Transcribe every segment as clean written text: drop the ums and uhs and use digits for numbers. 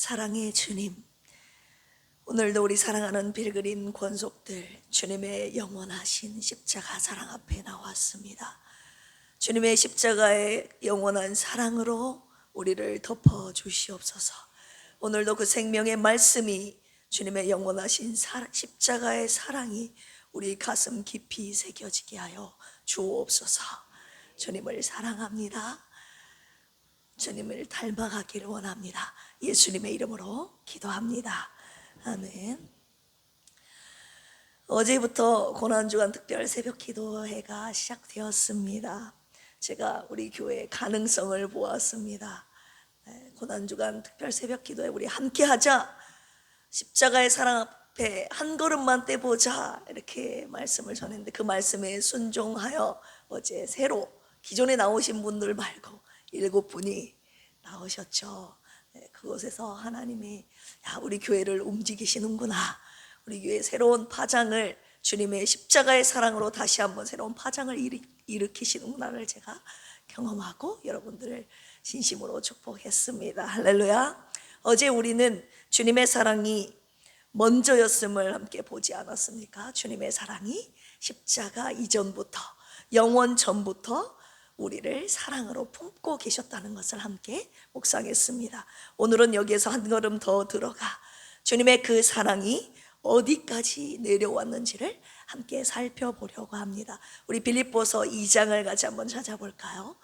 사랑의 주님, 오늘도 우리 사랑하는 빌그림 권속들 주님의 영원하신 십자가 사랑 앞에 나왔습니다. 주님의 십자가의 영원한 사랑으로 우리를 덮어 주시옵소서. 오늘도 그 생명의 말씀이 주님의 영원하신 십자가의 사랑이 우리 가슴 깊이 새겨지게 하여 주옵소서. 주님을 사랑합니다. 주님을 닮아가기를 원합니다. 예수님의 이름으로 기도합니다. 아멘. 어제부터 고난주간 특별 새벽 기도회가 시작되었습니다. 제가 우리 교회의 가능성을 보았습니다. 고난주간 특별 새벽 기도회 우리 함께하자, 십자가의 사랑 앞에 한 걸음만 떼보자, 이렇게 말씀을 전했는데 그 말씀에 순종하여 어제 새로 기존에 나오신 분들 말고 7분이 나오셨죠. 그곳에서 하나님이 우리 교회를 움직이시는구나, 우리 교회의 새로운 파장을, 주님의 십자가의 사랑으로 다시 한번 새로운 파장을 일으키시는구나를 제가 경험하고 여러분들을 진심으로 축복했습니다. 할렐루야. 어제 우리는 주님의 사랑이 먼저였음을 함께 보지 않았습니까? 주님의 사랑이 십자가 이전부터, 영원 전부터 우리를 사랑으로 품고 계셨다는 것을 함께 묵상했습니다. 오늘은 여기에서 한 걸음 더 들어가 주님의 그 사랑이 어디까지 내려왔는지를 함께 살펴보려고 합니다. 우리 빌립보서 2장을 같이 한번 찾아볼까요?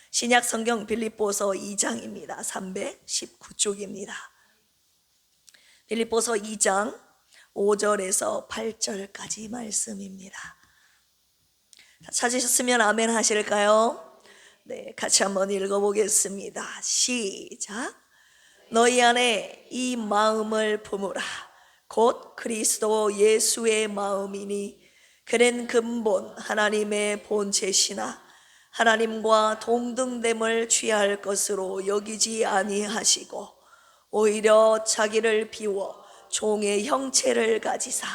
신약 성경 빌립보서 2장입니다. 319쪽입니다. 빌립보서 2장 5절에서 8절까지 말씀입니다. 찾으셨으면 아멘 하실까요? 네, 같이 한번 읽어보겠습니다. 시작. 너희 안에 이 마음을 품으라. 곧 그리스도 예수의 마음이니 그는 근본 하나님의 본체시나 하나님과 동등됨을 취할 것으로 여기지 아니하시고 오히려 자기를 비워 종의 형체를 가지사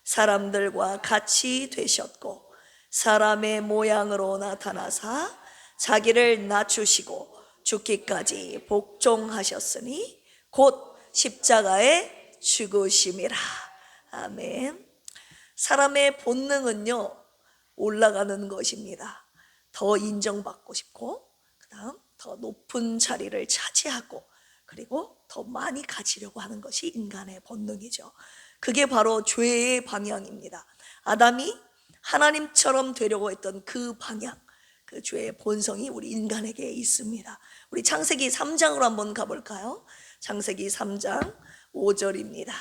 사람들과 같이 되셨고 사람의 모양으로 나타나사 자기를 낮추시고 죽기까지 복종하셨으니 곧 십자가에 죽으심이라. 아멘. 사람의 본능은요, 올라가는 것입니다. 더 인정받고 싶고, 그 다음 더 높은 자리를 차지하고, 그리고 더 많이 가지려고 하는 것이 인간의 본능이죠. 그게 바로 죄의 방향입니다. 아담이 하나님처럼 되려고 했던 그 방향, 그 죄의 본성이 우리 인간에게 있습니다. 우리 창세기 3장으로 한번 가볼까요? 창세기 3장 5절입니다.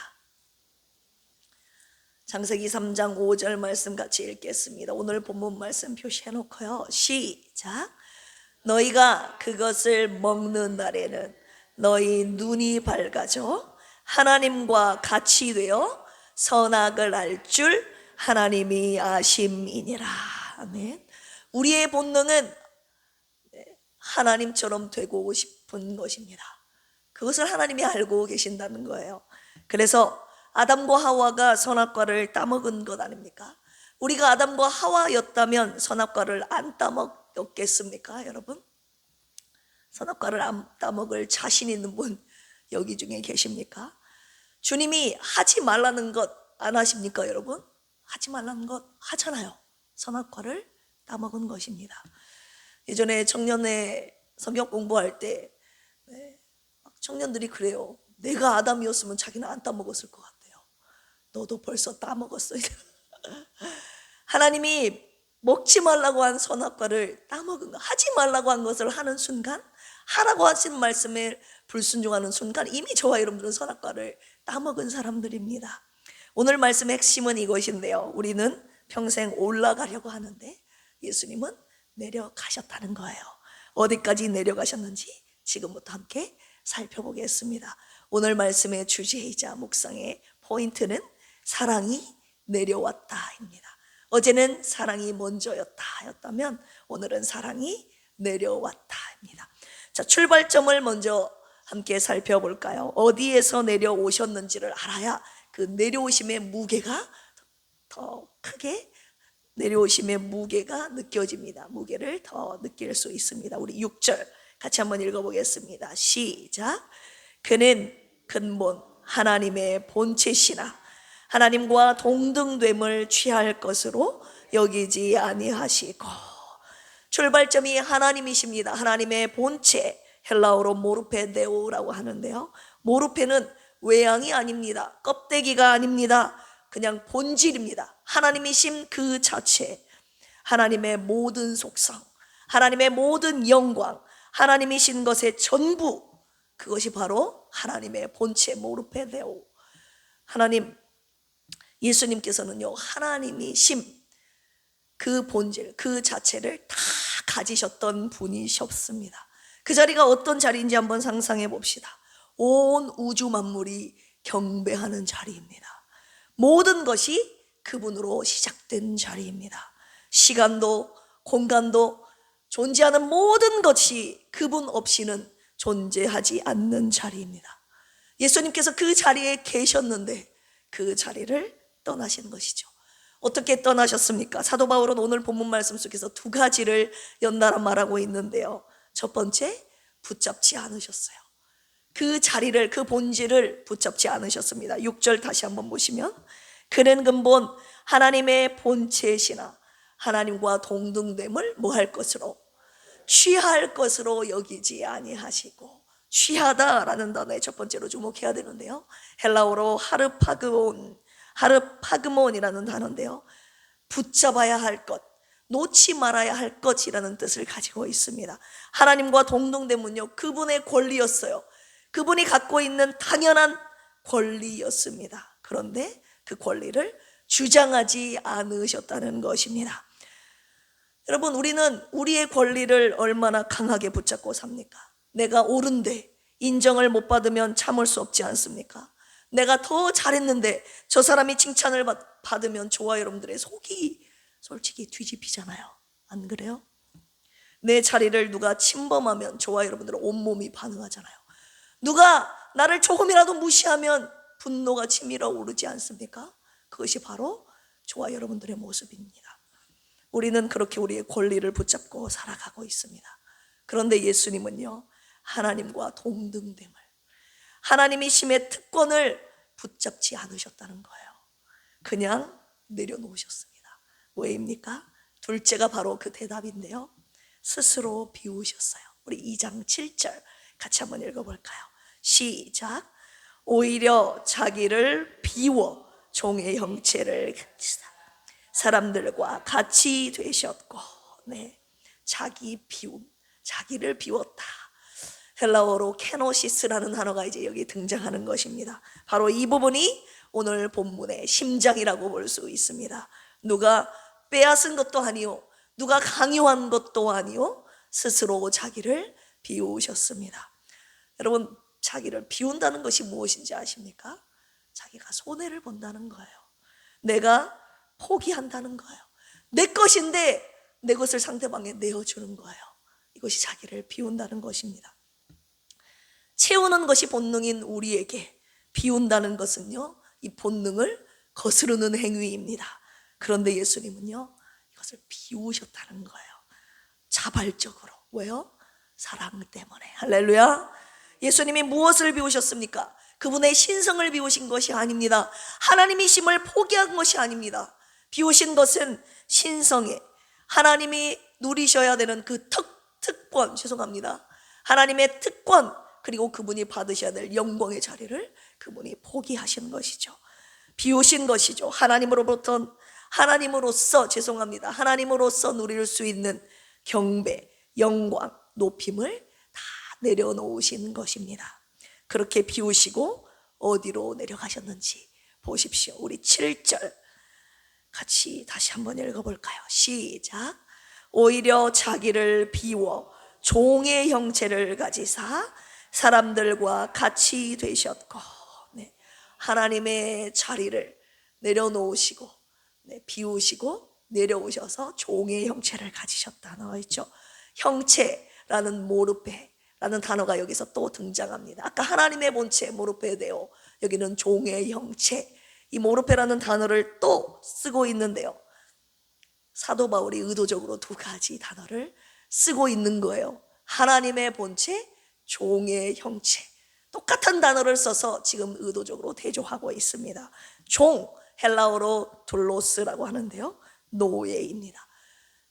창세기 3장 5절 말씀 같이 읽겠습니다. 오늘 본문 말씀 표시해놓고요. 시작. 너희가 그것을 먹는 날에는 너희 눈이 밝아져 하나님과 같이 되어 선악을 알 줄 하나님이 아심이니라. 아멘. 우리의 본능은 하나님처럼 되고 싶은 것입니다. 그것을 하나님이 알고 계신다는 거예요. 그래서 아담과 하와가 선악과를 따먹은 것 아닙니까? 우리가 아담과 하와였다면 선악과를 안 따먹었겠습니까, 여러분? 선악과를 안 따먹을 자신 있는 분 여기 중에 계십니까? 주님이 하지 말라는 것 안 하십니까, 여러분? 하지 말라는 것 하잖아요. 선악과를 따먹은 것입니다. 예전에 청년회 성경 공부할 때 청년들이 그래요. 내가 아담이었으면 자기는 안 따먹었을 것 같아요. 너도 벌써 따먹었어. 하나님이 먹지 말라고 한 선악과를 따먹은 거, 하지 말라고 한 것을 하는 순간, 하라고 하신 말씀에 불순종하는 순간 이미 저와 여러분들은 선악과를 따먹은 사람들입니다. 오늘 말씀의 핵심은 이것인데요, 우리는 평생 올라가려고 하는데 예수님은 내려가셨다는 거예요. 어디까지 내려가셨는지 지금부터 함께 살펴보겠습니다. 오늘 말씀의 주제이자 묵상의 포인트는 사랑이 내려왔다입니다. 어제는 사랑이 먼저였다면 오늘은 사랑이 내려왔다입니다. 자, 출발점을 먼저 함께 살펴볼까요? 어디에서 내려오셨는지를 알아야 그 내려오심의 무게가 더 크게, 내려오심의 무게가 느껴집니다. 무게를 더 느낄 수 있습니다. 우리 6절 같이 한번 읽어보겠습니다. 시작. 그는 근본 하나님의 본체시나 하나님과 동등됨을 취할 것으로 여기지 아니하시고, 출발점이 하나님이십니다. 하나님의 본체, 헬라어로 모르페데오라고 하는데요, 모르페는 외양이 아닙니다. 껍데기가 아닙니다. 그냥 본질입니다. 하나님이심 그 자체, 하나님의 모든 속성, 하나님의 모든 영광, 하나님이신 것의 전부, 그것이 바로 하나님의 본체 모르페데오. 하나님, 예수님께서는요, 하나님이심 그 본질, 그 자체를 다 가지셨던 분이셨습니다. 그 자리가 어떤 자리인지 한번 상상해 봅시다. 온 우주 만물이 경배하는 자리입니다. 모든 것이 그분으로 시작된 자리입니다. 시간도 공간도 존재하는 모든 것이 그분 없이는 존재하지 않는 자리입니다. 예수님께서 그 자리에 계셨는데 그 자리를 떠나신 것이죠. 어떻게 떠나셨습니까? 사도 바울은 오늘 본문 말씀 속에서 두 가지를 연달아 말하고 있는데요, 첫 번째, 붙잡지 않으셨어요. 그 자리를, 그 본질을 붙잡지 않으셨습니다. 6절 다시 한번 보시면, 그는 근본 하나님의 본체시나 하나님과 동등됨을 뭐 할 것으로, 취할 것으로 여기지 아니하시고, 취하다라는 단어에 첫 번째로 주목해야 되는데요, 헬라어로 하르파그몬이라는 단어인데요, 붙잡아야 할 것, 놓지 말아야 할 것이라는 뜻을 가지고 있습니다. 하나님과 동등됨은요, 그분의 권리였어요. 그분이 갖고 있는 당연한 권리였습니다. 그런데 그 권리를 주장하지 않으셨다는 것입니다. 여러분, 우리는 우리의 권리를 얼마나 강하게 붙잡고 삽니까? 내가 옳은데 인정을 못 받으면 참을 수 없지 않습니까? 내가 더 잘했는데 저 사람이 칭찬을 받으면 저와 여러분들의 속이 솔직히 뒤집히잖아요. 안 그래요? 내 자리를 누가 침범하면 저와 여러분들은 온몸이 반응하잖아요. 누가 나를 조금이라도 무시하면 분노가 치밀어 오르지 않습니까? 그것이 바로 저와 여러분들의 모습입니다. 우리는 그렇게 우리의 권리를 붙잡고 살아가고 있습니다. 그런데 예수님은요, 하나님과 동등됨을, 하나님이심의 특권을 붙잡지 않으셨다는 거예요. 그냥 내려놓으셨습니다. 왜입니까? 둘째가 바로 그 대답인데요, 스스로 비우셨어요. 우리 2장 7절 같이 한번 읽어볼까요? 시작. 오히려 자기를 비워 종의 형체를 가지사 사람들과 같이 되셨고, 네, 자기 비움, 자기를 비웠다. 헬라어로 케노시스라는 단어가 이제 여기 등장하는 것입니다. 바로 이 부분이 오늘 본문의 심장이라고 볼 수 있습니다. 누가 빼앗은 것도 아니요, 누가 강요한 것도 아니요, 스스로 자기를 비우셨습니다. 여러분, 자기를 비운다는 것이 무엇인지 아십니까? 자기가 손해를 본다는 거예요. 내가 포기한다는 거예요. 내 것인데 내 것을 상대방에 내어주는 거예요. 이것이 자기를 비운다는 것입니다. 채우는 것이 본능인 우리에게 비운다는 것은요, 이 본능을 거스르는 행위입니다. 그런데 예수님은요, 이것을 비우셨다는 거예요. 자발적으로. 왜요? 사랑 때문에. 할렐루야. 예수님이 무엇을 비우셨습니까? 그분의 신성을 비우신 것이 아닙니다. 하나님이심을 포기한 것이 아닙니다. 비우신 것은 신성에, 하나님이 누리셔야 되는 그 특권, 죄송합니다, 하나님의 특권, 그리고 그분이 받으셔야 될 영광의 자리를 그분이 포기하신 것이죠. 비우신 것이죠. 하나님으로서 누릴 수 있는 경배, 영광, 높임을 다 내려놓으신 것입니다. 그렇게 비우시고 어디로 내려가셨는지 보십시오. 우리 7절 같이 다시 한번 읽어볼까요? 시작. 오히려 자기를 비워 종의 형체를 가지사 사람들과 같이 되셨고, 네, 하나님의 자리를 내려놓으시고, 네, 비우시고 내려오셔서 종의 형체를 가지셨다 나와 있죠. 형체라는 모르페라는 단어가 여기서 또 등장합니다. 아까 하나님의 본체 모르페데오, 여기는 종의 형체, 이 모르페라는 단어를 또 쓰고 있는데요, 사도 바울이 의도적으로 두 가지 단어를 쓰고 있는 거예요. 하나님의 본체, 종의 형체. 똑같은 단어를 써서 지금 의도적으로 대조하고 있습니다. 종, 헬라어로 둘로스라고 하는데요, 노예입니다.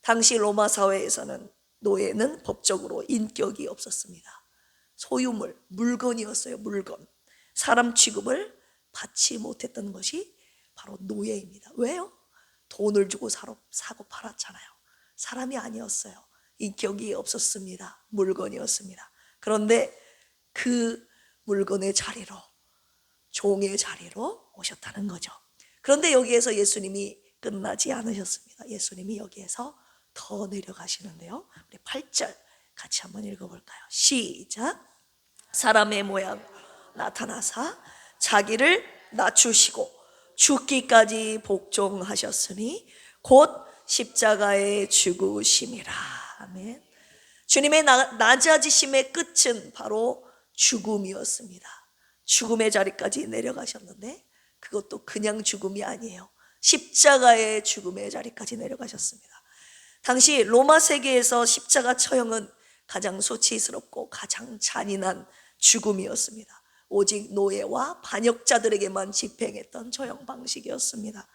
당시 로마 사회에서는 노예는 법적으로 인격이 없었습니다. 소유물, 물건이었어요. 물건. 사람 취급을 받지 못했던 것이 바로 노예입니다. 왜요? 돈을 주고 사고 팔았잖아요. 사람이 아니었어요. 인격이 없었습니다. 물건이었습니다. 그런데 그 물건의 자리로, 종의 자리로 오셨다는 거죠. 그런데 여기에서 예수님이 끝나지 않으셨습니다. 예수님이 여기에서 더 내려가시는데요, 우리 8절 같이 한번 읽어볼까요? 시작. 사람의 모양 나타나사 자기를 낮추시고 죽기까지 복종하셨으니 곧 십자가에 죽으심이라. 아멘. 주님의 낮아지심의 끝은 바로 죽음이었습니다. 죽음의 자리까지 내려가셨는데 그것도 그냥 죽음이 아니에요. 십자가의 죽음의 자리까지 내려가셨습니다. 당시 로마 세계에서 십자가 처형은 가장 수치스럽고 가장 잔인한 죽음이었습니다. 오직 노예와 반역자들에게만 집행했던 처형 방식이었습니다.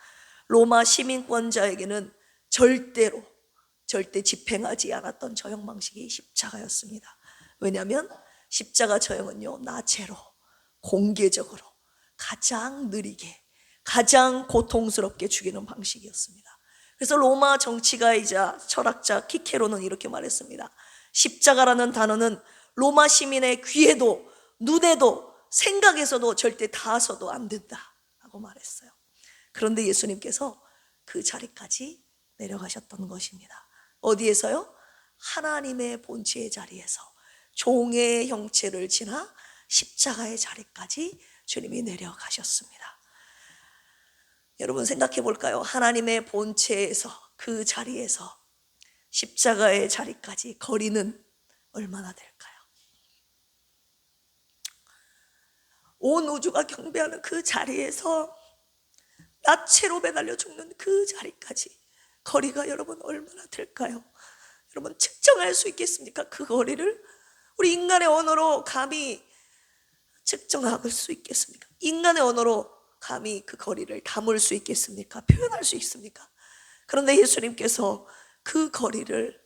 로마 시민권자에게는 절대 집행하지 않았던 처형 방식이 십자가였습니다. 왜냐하면 십자가 처형은요, 나체로 공개적으로 가장 느리게 가장 고통스럽게 죽이는 방식이었습니다. 그래서 로마 정치가이자 철학자 키케로는 이렇게 말했습니다. 십자가라는 단어는 로마 시민의 귀에도 눈에도 생각에서도 절대 닿아서도 안 된다라고 말했어요. 그런데 예수님께서 그 자리까지 내려가셨던 것입니다. 어디에서요? 하나님의 본체의 자리에서 종의 형체를 지나 십자가의 자리까지 주님이 내려가셨습니다. 여러분 생각해 볼까요? 하나님의 본체에서, 그 자리에서 십자가의 자리까지 거리는 얼마나 될까요? 온 우주가 경배하는 그 자리에서 나체로 매달려 죽는 그 자리까지 거리가 여러분 얼마나 될까요? 여러분 측정할 수 있겠습니까? 그 거리를 우리 인간의 언어로 감히 측정할 수 있겠습니까? 인간의 언어로 감히 그 거리를 담을 수 있겠습니까? 표현할 수 있습니까? 그런데 예수님께서 그 거리를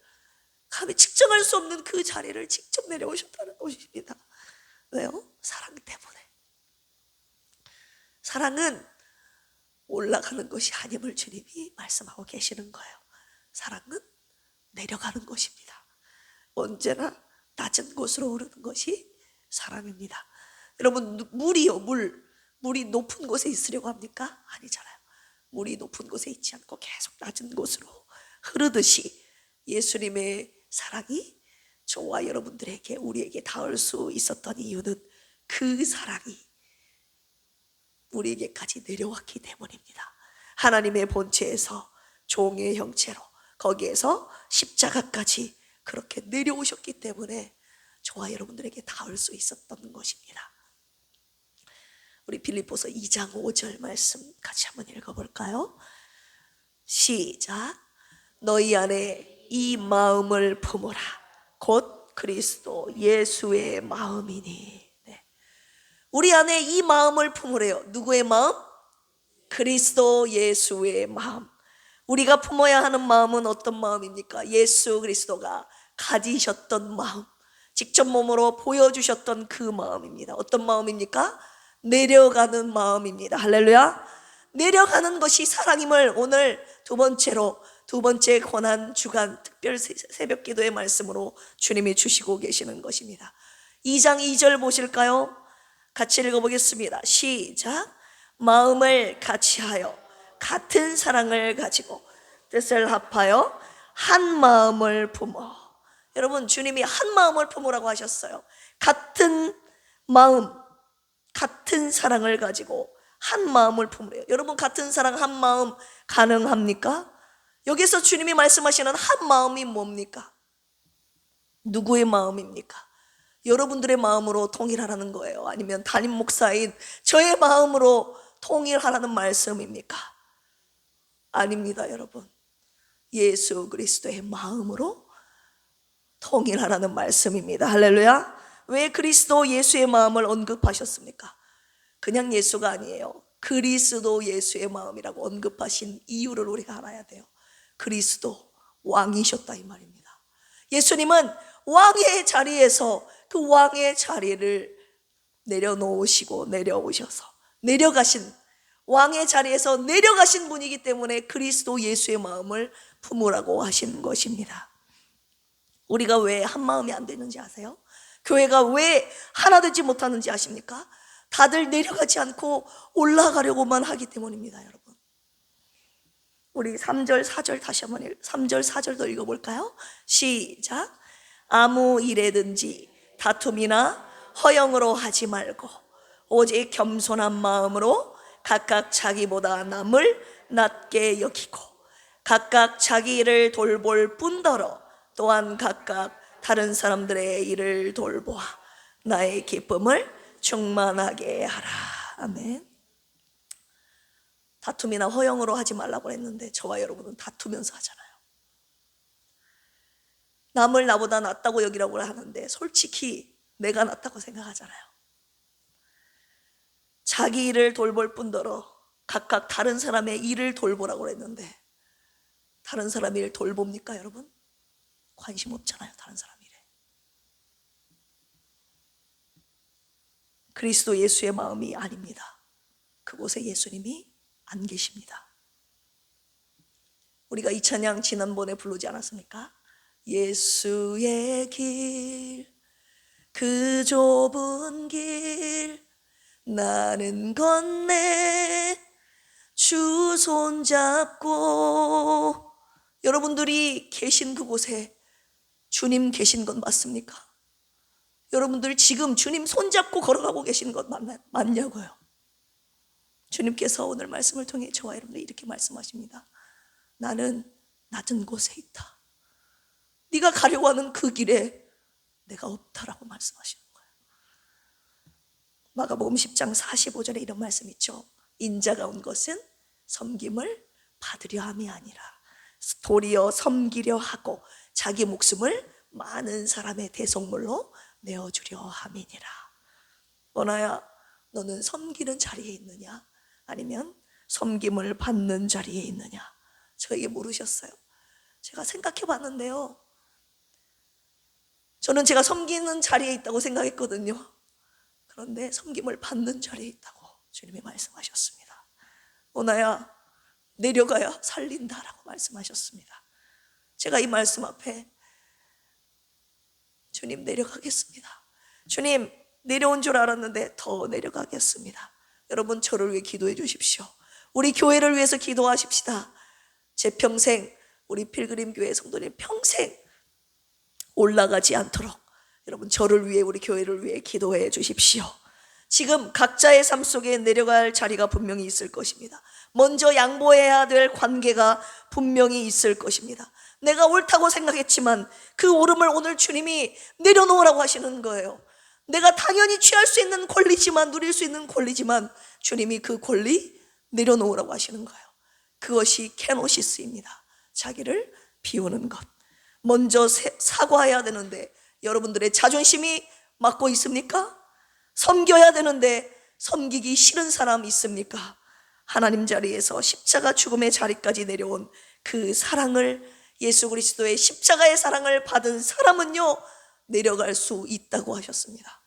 감히 측정할 수 없는 그 자리를 직접 내려오셨다는 것입니다. 왜요? 사랑 때문에. 사랑은 올라가는 것이 아님을 주님이 말씀하고 계시는 거예요. 사랑은 내려가는 것입니다. 언제나 낮은 곳으로 오르는 것이 사랑입니다. 여러분 물이요, 물이 높은 곳에 있으려고 합니까? 아니잖아요. 물이 높은 곳에 있지 않고 계속 낮은 곳으로 흐르듯이 예수님의 사랑이 저와 여러분들에게, 우리에게 닿을 수 있었던 이유는 그 사랑이 우리에게까지 내려왔기 때문입니다. 하나님의 본체에서 종의 형체로, 거기에서 십자가까지 그렇게 내려오셨기 때문에 저와 여러분들에게 닿을 수 있었던 것입니다. 우리 빌립보서 2장 5절 말씀 같이 한번 읽어볼까요? 시작. 너희 안에 이 마음을 품으라. 곧 그리스도 예수의 마음이니. 네. 우리 안에 이 마음을 품으래요. 누구의 마음? 그리스도 예수의 마음. 우리가 품어야 하는 마음은 어떤 마음입니까? 예수 그리스도가 가지셨던 마음, 직접 몸으로 보여주셨던 그 마음입니다. 어떤 마음입니까? 내려가는 마음입니다. 할렐루야. 내려가는 것이 사랑임을 오늘 두 번째 고난 주간 특별 새벽 기도의 말씀으로 주님이 주시고 계시는 것입니다. 2장 2절 보실까요? 같이 읽어보겠습니다. 시작. 마음을 같이하여 같은 사랑을 가지고 뜻을 합하여 한 마음을 품어. 여러분 주님이 한 마음을 품으라고 하셨어요. 같은 마음, 같은 사랑을 가지고 한 마음을 품으래요. 여러분 같은 사랑 한 마음 가능합니까? 여기서 주님이 말씀하시는 한 마음이 뭡니까? 누구의 마음입니까? 여러분들의 마음으로 통일하라는 거예요? 아니면 담임 목사인 저의 마음으로 통일하라는 말씀입니까? 아닙니다, 여러분. 예수 그리스도의 마음으로 통일하라는 말씀입니다. 할렐루야. 왜 그리스도 예수의 마음을 언급하셨습니까? 그냥 예수가 아니에요. 그리스도 예수의 마음이라고 언급하신 이유를 우리가 알아야 돼요. 그리스도 왕이셨다 이 말입니다. 예수님은 왕의 자리에서 그 왕의 자리를 내려놓으시고 내려오셔서 내려가신, 왕의 자리에서 내려가신 분이기 때문에 그리스도 예수의 마음을 품으라고 하신 것입니다. 우리가 왜 한 마음이 안 되는지 아세요? 교회가 왜 하나 되지 못하는지 아십니까? 다들 내려가지 않고 올라가려고만 하기 때문입니다, 여러분. 우리 3절 4절 다시 한번 3절 4절도 읽어볼까요? 시작. 아무 일에든지 다툼이나 허영으로 하지 말고 오직 겸손한 마음으로 각각 자기보다 남을 낮게 여기고 각각 자기 일을 돌볼 뿐더러 또한 각각 다른 사람들의 일을 돌보아 나의 기쁨을 충만하게 하라. 아멘. 다툼이나 허영으로 하지 말라고 했는데 저와 여러분은 다투면서 하잖아요. 남을 나보다 낫다고 여기라고 하는데 솔직히 내가 낫다고 생각하잖아요. 자기 일을 돌볼 뿐더러 각각 다른 사람의 일을 돌보라고 했는데 다른 사람 일 돌봅니까 여러분? 관심 없잖아요, 다른 사람 일에. 그리스도 예수의 마음이 아닙니다. 그곳에 예수님이 안 계십니다. 우리가 이 찬양 지난번에 부르지 않았습니까? 예수의 길, 그 좁은 길 나는 건네 주 손잡고. 여러분들이 계신 그곳에 주님 계신 건 맞습니까? 여러분들 지금 주님 손잡고 걸어가고 계신 것 맞냐고요? 주님께서 오늘 말씀을 통해 저와 여러분들 이렇게 말씀하십니다. 나는 낮은 곳에 있다. 네가 가려고 하는 그 길에 내가 없다라고 말씀하시는 거예요. 마가복음 10장 45절에 이런 말씀 있죠. 인자가 온 것은 섬김을 받으려 함이 아니라 도리어 섬기려 하고 자기 목숨을 많은 사람의 대속물로 내어주려 함이니라. 원하야, 너는 섬기는 자리에 있느냐 아니면 섬김을 받는 자리에 있느냐? 저에게 물으셨어요. 제가 생각해 봤는데요, 저는 제가 섬기는 자리에 있다고 생각했거든요. 그런데 섬김을 받는 자리에 있다고 주님이 말씀하셨습니다. 오나야, 내려가야 살린다라고 말씀하셨습니다. 제가 이 말씀 앞에 주님 내려가겠습니다. 주님 내려온 줄 알았는데 더 내려가겠습니다. 여러분 저를 위해 기도해 주십시오. 우리 교회를 위해서 기도하십시다. 제 평생, 우리 필그림교회 성도님 평생 올라가지 않도록 여러분 저를 위해, 우리 교회를 위해 기도해 주십시오. 지금 각자의 삶 속에 내려갈 자리가 분명히 있을 것입니다. 먼저 양보해야 될 관계가 분명히 있을 것입니다. 내가 옳다고 생각했지만 그 옳음을 오늘 주님이 내려놓으라고 하시는 거예요. 내가 당연히 취할 수 있는 권리지만, 누릴 수 있는 권리지만 주님이 그 권리 내려놓으라고 하시는 거예요. 그것이 케노시스입니다. 자기를 비우는 것. 먼저 사과해야 되는데 여러분들의 자존심이 막고 있습니까? 섬겨야 되는데 섬기기 싫은 사람 있습니까? 하나님 자리에서 십자가 죽음의 자리까지 내려온 그 사랑을, 예수 그리스도의 십자가의 사랑을 받은 사람은요 내려갈 수 있다고 하셨습니다.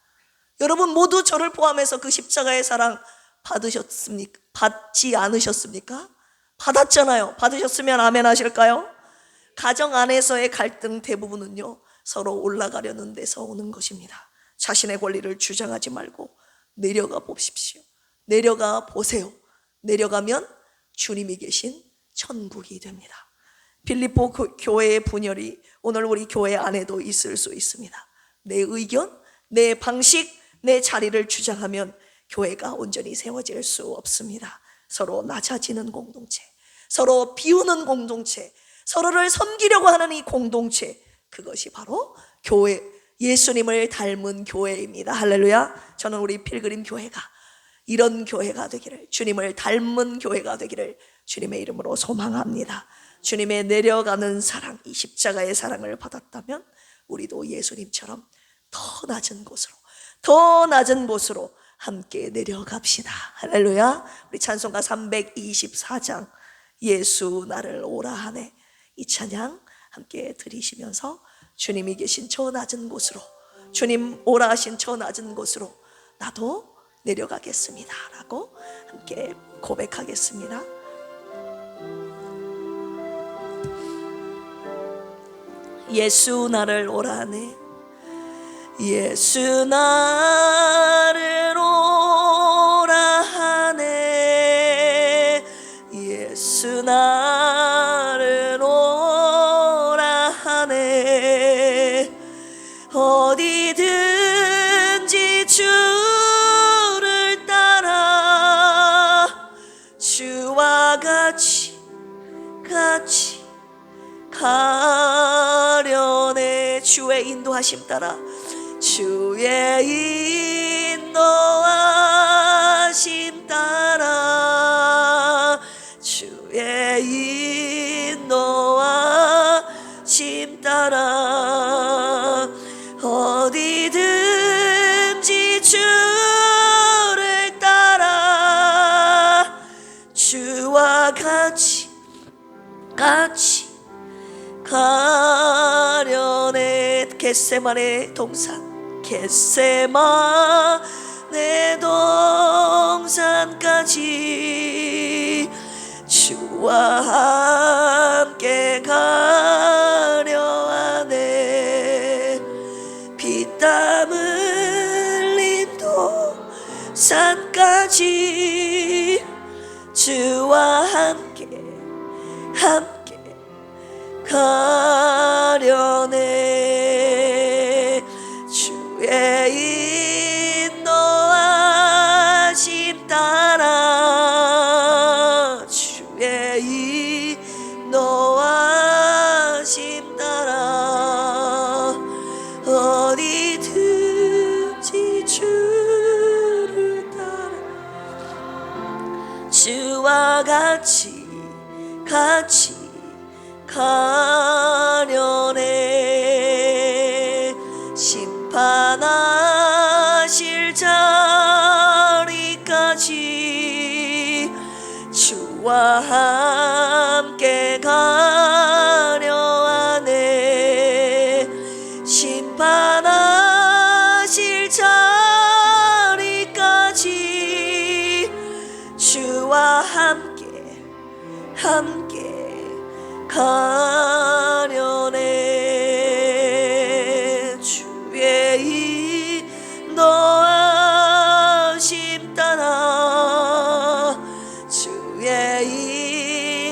여러분 모두 저를 포함해서 그 십자가의 사랑 받으셨습니까? 받지 않으셨습니까? 받았잖아요. 받으셨으면 아멘 하실까요? 가정 안에서의 갈등 대부분은요 서로 올라가려는 데서 오는 것입니다. 자신의 권리를 주장하지 말고 내려가 보십시오. 내려가 보세요. 내려가면 주님이 계신 천국이 됩니다. 빌립보 교회의 분열이 오늘 우리 교회 안에도 있을 수 있습니다. 내 의견, 내 방식, 내 자리를 주장하면 교회가 온전히 세워질 수 없습니다. 서로 낮아지는 공동체, 서로 비우는 공동체, 서로를 섬기려고 하는 이 공동체, 그것이 바로 교회, 예수님을 닮은 교회입니다. 할렐루야. 저는 우리 필그림 교회가 이런 교회가 되기를, 주님을 닮은 교회가 되기를 주님의 이름으로 소망합니다. 주님의 내려가는 사랑, 이 십자가의 사랑을 받았다면 우리도 예수님처럼 더 낮은 곳으로, 더 낮은 곳으로 함께 내려갑시다. 할렐루야. 우리 찬송가 324장 예수 나를 오라 하네, 이 찬양 함께 들으시면서 주님이 계신 저 낮은 곳으로, 주님 오라 하신 저 낮은 곳으로 나도 내려가겠습니다 라고 함께 고백하겠습니다. 예수 나를 오라 하네, 예수 나를 오라 하네, 예수 나를 오라 하네. 어디든지 주를 따라 주와 같이 가려네. 주의 인도하심 따라, 주의 인도하심 따라, 주의 인도하심 따라 어디든지 주를 따라 주와 같이 가려네. 겟세마네 동산, 겟세마네 동산까지 주와 함께 가려 하네. 피땀 흘린 동산까지 주와 함께 가려네. 주의 인도하심 따라, 주의 인도하심 따라 어디든지 주를 따라 주와 같이 가려네. 심판하실 자리까지 주와 함께 가려 하네. 심판하실 자리까지 주와 함께 가려네. 주의 인도하심 따라, 주의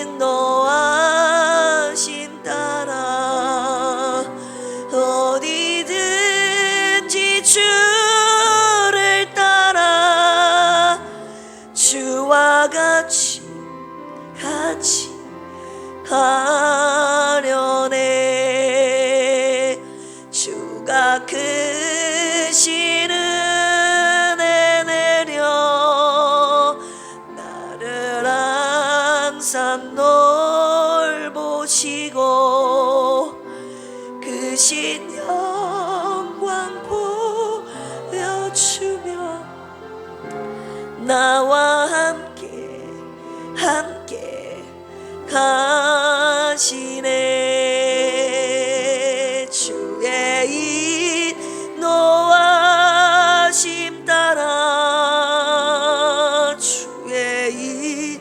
인도하심 따라 어디든지 주를 따라 주와 같이 가려네. 주가 크신 은혜 내려 나를 항상 돌보시고 크신 영광 보여주며 나와 함께 가시네. 주의 인도하심 따라, 주의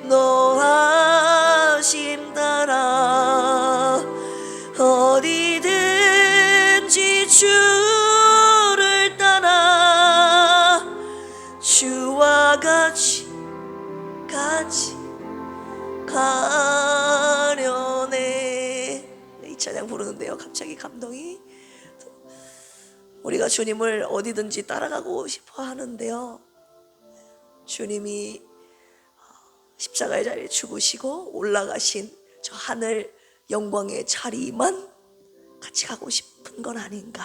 인도하심 따라 어디든지 주를 따라 주와 같이 가려네. 이 찬양 부르는데요, 갑자기 감동이, 우리가 주님을 어디든지 따라가고 싶어 하는데요, 주님이 십자가의 자리에 죽으시고 올라가신 저 하늘 영광의 자리만 같이 가고 싶은 건 아닌가.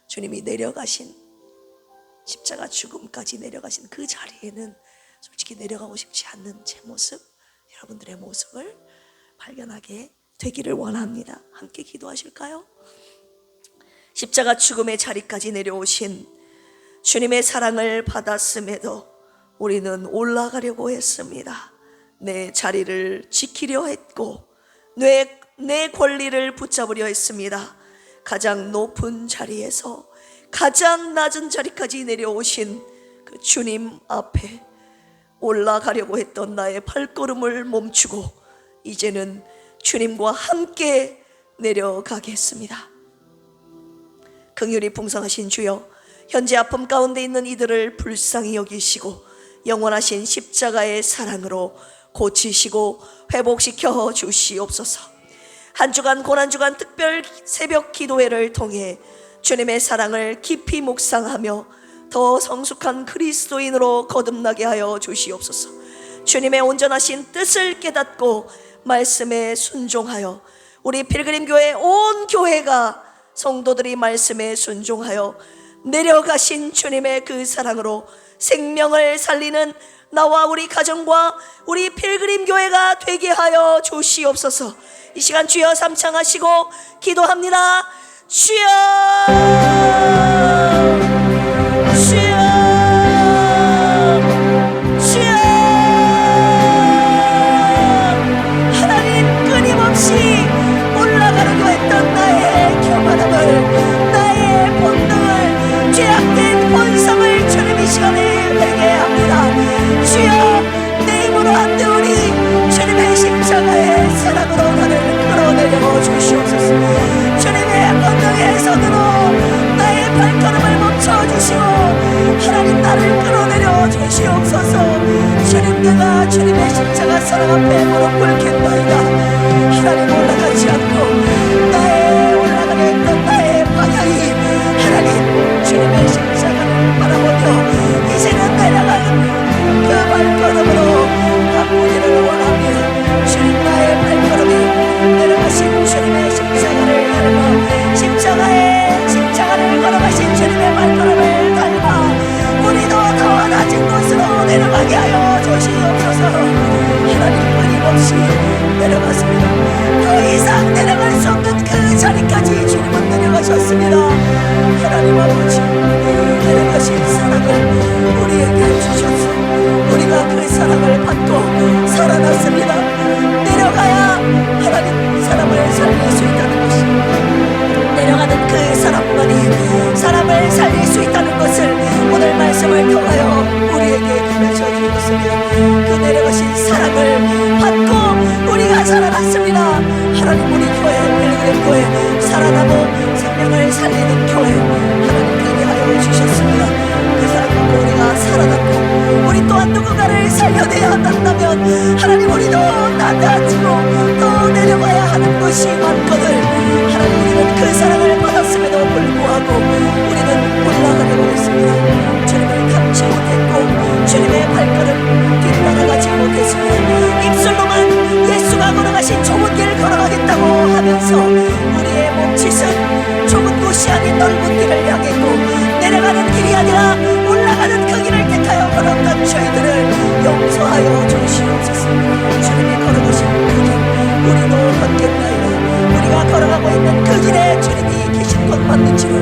주님이 내려가신, 십자가 죽음까지 내려가신 그 자리에는 솔직히 내려가고 싶지 않는 제 모습, 여러분들의 모습을 발견하게 되기를 원합니다. 함께 기도하실까요? 십자가 죽음의 자리까지 내려오신 주님의 사랑을 받았음에도 우리는 올라가려고 했습니다. 내 자리를 지키려 했고 내 권리를 붙잡으려 했습니다. 가장 높은 자리에서 가장 낮은 자리까지 내려오신 그 주님 앞에 올라가려고 했던 나의 발걸음을 멈추고 이제는 주님과 함께 내려가겠습니다. 긍휼이 풍성하신 주여, 현재 아픔 가운데 있는 이들을 불쌍히 여기시고 영원하신 십자가의 사랑으로 고치시고 회복시켜 주시옵소서. 한 주간 고난주간 특별 새벽 기도회를 통해 주님의 사랑을 깊이 묵상하며 더 성숙한 그리스도인으로 거듭나게 하여 주시옵소서. 주님의 온전하신 뜻을 깨닫고 말씀에 순종하여 우리 필그림교회 온 교회가 성도들이 말씀에 순종하여 내려가신 주님의 그 사랑으로 생명을 살리는 나와 우리 가정과 우리 필그림교회가 되게 하여 주시옵소서. 이 시간 주여 삼창하시고 기도합니다. 주여, 주여, 주여. 하나님, 끊임없이 올라가려고 했던 나의 교만함을, 나의 본능을, 죄악된 본성을 주님 이 시간에 회개합니다. 주여, 내 힘으로 안 되오니 주님의 십자가의 사랑으로 나를 끌어내려 주시옵소서. 주님의 권능의 손으로 나의 발걸음을 멈춰주시고 하나님 나를 끌어내려 주시옵소서. 주님, 내가 주님의 십자가 사랑 앞에 무릎 꿇겠나이다. 하나님, 올라가지 않고 나의 올라가려 했던 나의 방향이 하나님 주님의 십자가를 바라보며 이제는 내려가는 그 발걸음으로 바꾸기를 원합니다. 주님, 나의 발걸음이 내려가신 주님의 십자가를 닮아 십자가를 걸어가신 주님의 발걸음을 닮아 우리도 더 낮은 곳으로 내려가게 하여 주시옵소서. 하나님, 끊임없이 내려갔습니다. 더 이상 내려갈 수 없는 그 자리까지 주님은 내려가셨습니다. 하나님 아버지, 내려가신 사랑을 우리에게 주셔서 우리가 그 사랑을 받고 살아났습니다. 내려가야 하나님 사람을 살릴 수 있다는 것이, 내려가는 그 사람만이 사람을 살릴 수 있다는 것을 오늘 말씀을 통하여 우리에게 가르쳐 주셨습니다. 그 내려가신 사랑을 받고 우리가 살아났습니다. 하나님, 우리 교회, 필그림 교회 살아나고 생명을 살리는 교회 하나님 되게 하여 주셨습니다. 그 사랑 받고 우리가 살아났고 우리 또한 누군가를 살려내야 한다면 하나님, 우리도 낮아지고 또 내려가야 하는 것이 많거든. 하나님, 우리는 그 사랑을 받았음에도 불구하고 우리는 올라가려고 했습니다. 주님을 닮지 못했고 주님의 발걸음 뒤따라가지 못했습니다. 입술로만 예수가 걸어가신 좁은 길을 걸어가겠다고 하면서 우리의 몸짓은 좁은 곳이 아닌 넓은 길을 향했고 내려가는 길이 아니라 올라가는 그 길을 택하여 걸었던 저희들을 용서하여 주시옵소서. 주님이 걸어가신 그 길 우리도 걷겠나이다. 우리가 걸어가고 있는 그 길에 주님이 계신 것 맞는지를